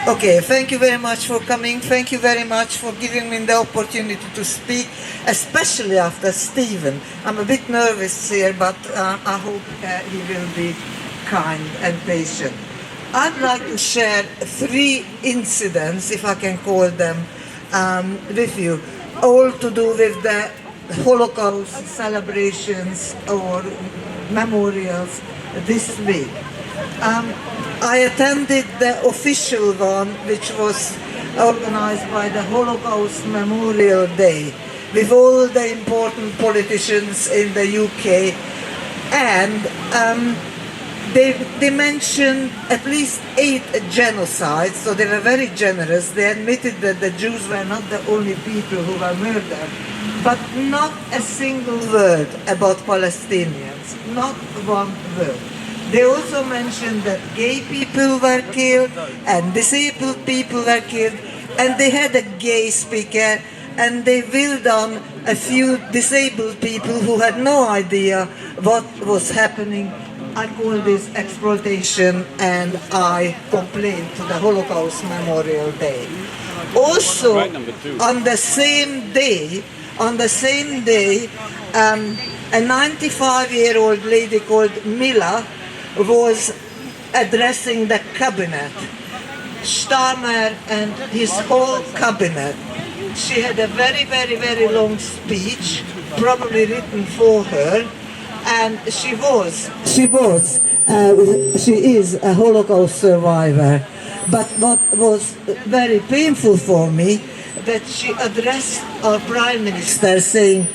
Okay, thank you very much for coming. Thank you very much for giving me the opportunity to speak, especially after Stephen. I'm a bit nervous here, but I hope he will be kind and patient. I'd like to share 3 incidents, if I can call them, with you, all to do with the Holocaust celebrations or memorials this week. I attended the official one, which was organized by the Holocaust Memorial Day, with all the important politicians in the UK, and they mentioned at least 8 genocides, so they were very generous. They admitted that the Jews were not the only people who were murdered, but not a single word about Palestinians, not one word. They also mentioned that gay people were killed and disabled people were killed, and they had a gay speaker, and they wheeled on a few disabled people who had no idea what was happening. I call this exploitation, and I complained to the Holocaust Memorial Day. Also, on the same day, a 95-year-old lady called Mila was addressing the cabinet, Starmer and his whole cabinet. She had a very, very, very long speech, probably written for her, and she is a Holocaust survivor. But what was very painful for me, that she addressed our Prime Minister saying,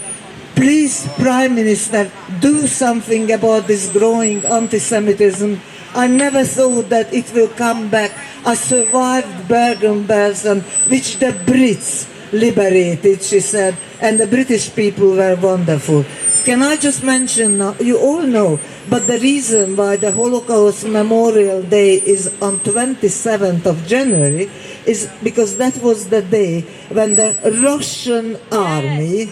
"Please, Prime Minister, do something about this growing anti-Semitism. I never thought that it will come back. I survived Bergen-Belsen, which the Brits liberated," she said, "and the British people were wonderful." Can I just mention, you all know, but the reason why the Holocaust Memorial Day is on 27th of January is because that was the day when the Russian army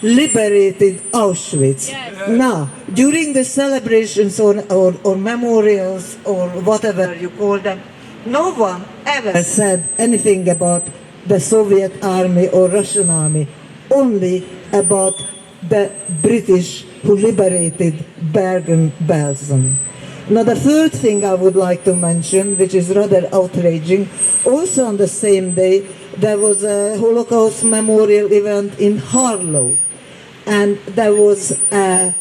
liberated Auschwitz. Now, during the celebrations or memorials or whatever you call them, no one ever said anything about the Soviet army or Russian army, only about the British who liberated Bergen-Belsen. Now, the third thing I would like to mention, which is rather outraging, also on the same day, there was a Holocaust memorial event in Harlow. And there was a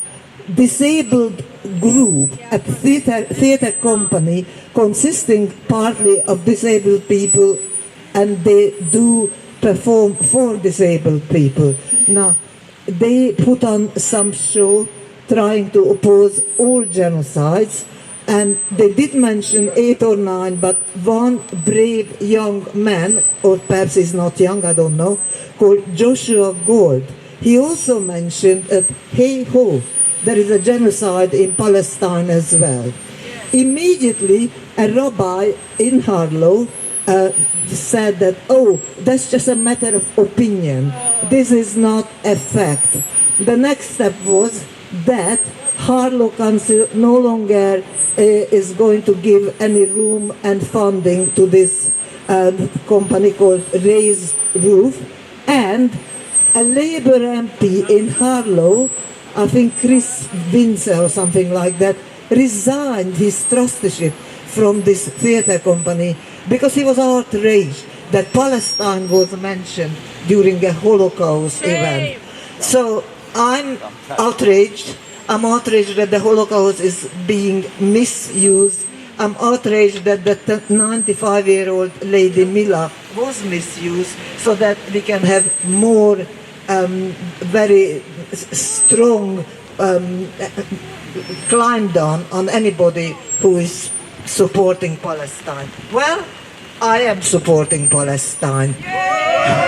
disabled group, a theater company consisting partly of disabled people, and they do perform for disabled people. Now, they put on some show trying to oppose all genocides, and they did mention 8 or 9, but one brave young man, or perhaps he's not young, I don't know, called Joshua Gold. He also mentioned that, hey ho, there is a genocide in Palestine as well. Immediately, a rabbi in Harlow said that, oh, that's just a matter of opinion. This is not a fact. The next step was that Harlow Council no longer is going to give any room and funding to this company called Raised Roof, and a Labour MP in Harlow, I think Chris Windsor or something like that, resigned his trusteeship from this theatre company because he was outraged that Palestine was mentioned during a Holocaust event. So I'm outraged. I'm outraged that the Holocaust is being misused. I'm outraged that the 95-year-old lady Mila was misused so that we can have more very strong climb down on anybody who is supporting Palestine. Well, I am supporting Palestine. Yeah!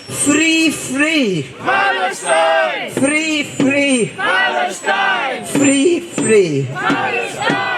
Free, free! Palestine! Free, free! Palestine! Free, free! Palestine!